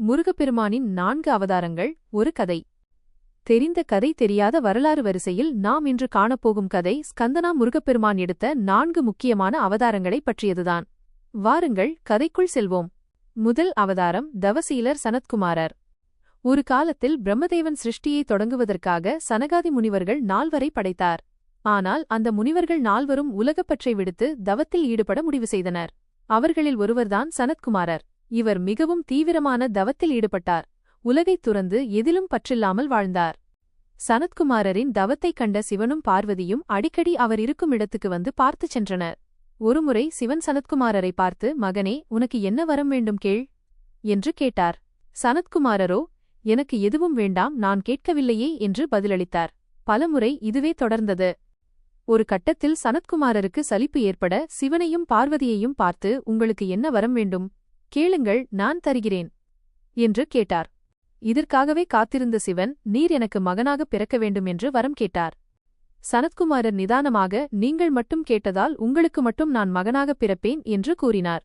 முருகப்பெருமானின் 4 அவதாரங்கள் ஒரு கதை. தெரிந்த கதை தெரியாத வரலாறு வரிசையில் நாம் இன்று காணப்போகும் கதை ஸ்கந்தனா முருகப்பெருமான் எடுத்த 4 முக்கியமான அவதாரங்களைப் பற்றியதுதான். வாருங்கள் கதைக்குள் செல்வோம். முதல் அவதாரம் தவசீலர் சனத்குமாரர். ஒரு காலத்தில் பிரம்மதேவன் சிருஷ்டியை தொடங்குவதற்காக சனகாதி முனிவர்கள் 4 படைத்தார். ஆனால் அந்த முனிவர்கள் 4 உலகப்பற்றை விடுத்து தவத்தில் ஈடுபட முடிவு செய்தனர். அவர்களில் ஒருவர்தான் சனத்குமாரர். இவர் மிகவும் தீவிரமான தவத்தில் ஈடுபட்டார். உலகைத் துறந்து எதிலும் பற்றில்லாமல் வாழ்ந்தார். சனத்குமாரரின் தவத்தைக் கண்ட சிவனும் பார்வதியும் அடிக்கடி அவர் இருக்கும் இடத்துக்கு வந்து பார்த்துச் சென்றனர். ஒருமுறை சிவன் சனத்குமாரரை பார்த்து, மகனே, உனக்கு என்ன வரம் வேண்டும் கேள் என்று கேட்டார். சனத்குமாரரோ, எனக்கு எதுவும் வேண்டாம், நான் கேட்கவில்லையே என்று பதிலளித்தார். பலமுறை இதுவே தொடர்ந்தது. ஒரு கட்டத்தில் சனத்குமாரருக்கு சலிப்பு ஏற்பட சிவனையும் பார்வதியையும் பார்த்து, உங்களுக்கு என்ன வரம் வேண்டும், கேளுங்கள், நான் தருகிறேன் என்று கேட்டார். இதற்காகவே காத்திருந்த சிவன், நீர் எனக்கு மகனாக பிறக்க வேண்டும் என்று வரம் கேட்டார். சனத்குமாரர் நிதானமாக, நீங்கள் மட்டும் கேட்டதால் உங்களுக்கு மட்டும் நான் மகனாக பிறப்பேன் என்று கூறினார்.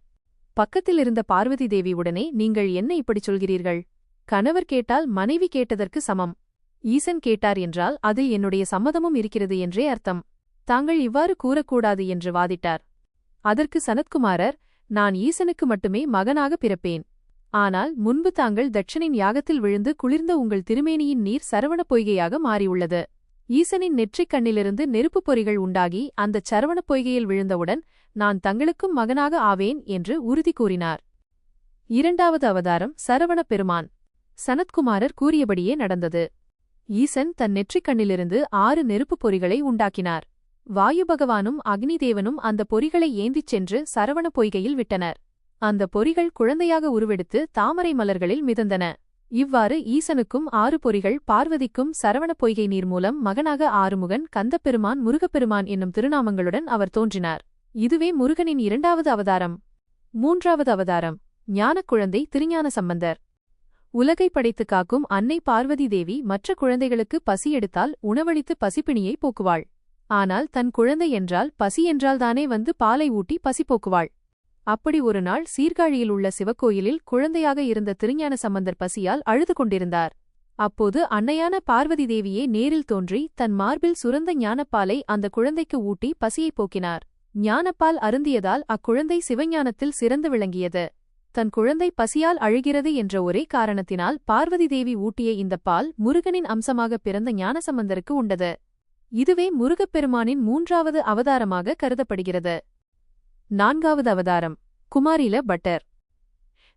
பக்கத்தில் இருந்த பார்வதி தேவி உடனே, நீங்கள் என்ன இப்படிச் சொல்கிறீர்கள்? கணவர் கேட்டால் மனைவி கேட்டதற்கு சமம். ஈசன் கேட்டார் என்றால் அதில் என்னுடைய சம்மதமும் இருக்கிறது என்றே அர்த்தம். தாங்கள் இவ்வாறு கூறக்கூடாது என்று வாதிட்டார். அதற்கு சனத்குமாரர், நான் ஈசனுக்கு மட்டுமே மகனாக பிறப்பேன். ஆனால் முன்பு தாங்கள் தட்சனின் யாகத்தில் விழுந்து குளிர்ந்த உங்கள் திருமேனியின் நீர் சரவணப் பொய்கையாக மாறியுள்ளது. ஈசனின் நெற்றிக் கண்ணிலிருந்து நெருப்புப் பொறிகள் உண்டாகி அந்தச் சரவணப் பொய்கையில் விழுந்தவுடன் நான் தங்களுக்கும் மகனாக ஆவேன் என்று உறுதி கூறினார். இரண்டாவது அவதாரம் சரவணப் பெருமான். சனத்குமாரர் கூறியபடியே நடந்தது. ஈசன் தன் நெற்றிக் கண்ணிலிருந்து 6 நெருப்புப் பொறிகளை உண்டாக்கினார். வாயு பகவானும் அக்னி தேவனும் அந்த பொறிகளை ஏந்திச் சென்று சரவண பொய்கையில் விட்டனர். அந்த பொறிகள் குழந்தையாக உருவெடுத்து தாமரை மலர்களில் மிதந்தன. இவ்வாறு ஈசனுக்கும் 6 பொறிகள், பார்வதிக்கும் சரவண பொய்கை நீர் மூலம் மகனாக ஆறுமுகன், கந்தப்பெருமான், முருகப்பெருமான் என்னும் திருநாமங்களுடன் அவர் தோன்றினார். இதுவே முருகனின் 2வது அவதாரம். 3வது அவதாரம் ஞானக் குழந்தை திருஞான சம்பந்தர். உலகை படைத்து காக்கும் அன்னை பார்வதி தேவி மற்ற குழந்தைகளுக்கு பசி எடுத்தால் உணவளித்து பசிப்பிணியை போக்குவாள். ஆனால் தன் குழந்தை என்றால் பசி என்றால்தானே வந்து பாலை ஊட்டி பசி போக்குவாள். அப்படி ஒரு நாள் சீர்காழியில் உள்ள சிவக்கோயிலில் குழந்தையாக இருந்த திருஞான சம்பந்தர் பசியால் அழுது கொண்டிருந்தார். அப்போது அன்னையான பார்வதி தேவியே நேரில் தோன்றி தன் மார்பில் சுரந்த ஞானப்பாலை அந்த குழந்தைக்கு ஊட்டி பசியைப் போக்கினார். ஞானப்பால் அருந்தியதால் அக்குழந்தை சிவஞானத்தில் சிறந்து விளங்கியது. தன் குழந்தை பசியால் அழுகிறது என்ற ஒரே காரணத்தினால் பார்வதி தேவி ஊட்டிய இந்தப் பால் முருகனின் அம்சமாக பிறந்த ஞானசம்பந்தருக்கு உண்டது. இதுவே முருகப்பெருமானின் 3வது அவதாரமாக கருதப்படுகிறது. 4வது அவதாரம் குமாரில பட்டர்.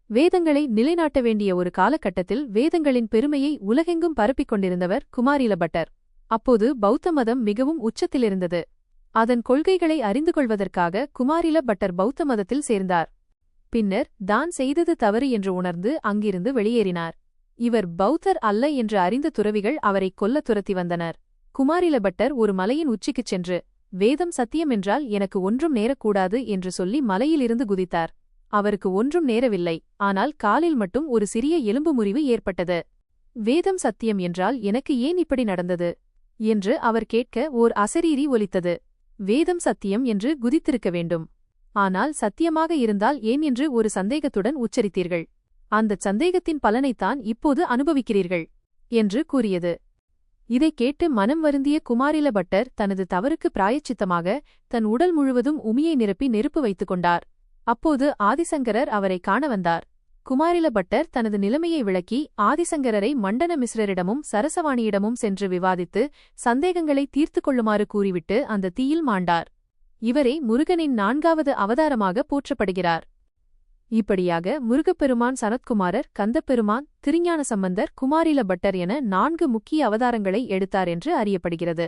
வேதங்களை நிலைநாட்ட வேண்டிய ஒரு காலகட்டத்தில் வேதங்களின் பெருமையை உலகெங்கும் பரப்பிக் கொண்டிருந்தவர் குமாரில பட்டர். அப்போது பௌத்த மதம் மிகவும் உச்சத்திலிருந்தது. அதன் கொள்கைகளை அறிந்து கொள்வதற்காக குமாரில பட்டர் பௌத்த மதத்தில் சேர்ந்தார். பின்னர் தான் செய்தது தவறு என்று உணர்ந்து அங்கிருந்து வெளியேறினார். இவர் பௌத்தர் அல்ல என்று அறிந்த துறவிகள் அவரை கொல்ல துரத்தி வந்தனர். குமாரில பட்டர் ஒரு மலையின் உச்சிக்குச் சென்று, வேதம் சத்தியமென்றால் எனக்கு ஒன்றும் நேரக்கூடாது என்று சொல்லி மலையிலிருந்து குதித்தார். அவருக்கு ஒன்றும் நேரவில்லை. ஆனால் காலில் மட்டும் ஒரு சிறிய எலும்பு முறிவு ஏற்பட்டது. வேதம் சத்தியம் என்றால் எனக்கு ஏன் இப்படி நடந்தது என்று அவர் கேட்க ஓர் அசரீரி ஒலித்தது. வேதம் சத்தியம் என்று குதித்திருக்க வேண்டும். ஆனால் சத்தியமாக இருந்தால் ஏன் என்று ஒரு சந்தேகத்துடன் உச்சரித்தீர்கள். அந்தச் சந்தேகத்தின் பலனைத்தான் இப்போது அனுபவிக்கிறீர்கள் என்று கூறியது. இதைக் கேட்டு மனம் வருந்திய குமாரில பட்டர் தனது தவறுக்கு பிராயச்சித்தமாக தன் உடல் முழுவதும் உமியை நிரப்பி நெருப்பு வைத்துக் கொண்டார். அப்போது ஆதிசங்கரர் அவரை காண வந்தார். குமாரில பட்டர் தனது நிலைமையை விளக்கி ஆதிசங்கரரை மண்டன மிஸ்ரரிடமும் சரசவாணியிடமும் சென்று விவாதித்து சந்தேகங்களை தீர்த்து கொள்ளுமாறு கூறிவிட்டு அந்த தீயில் மாண்டார். இவரே முருகனின் 4வது அவதாரமாக போற்றப்படுகிறார். இப்படியாக முருகப்பெருமான், சனத்குமாரர், கந்தப்பெருமான், திருஞான சம்பந்தர், குமாரில பட்டர் என 4 முக்கிய அவதாரங்களை எடுத்தார் என்று அறியப்படுகிறது.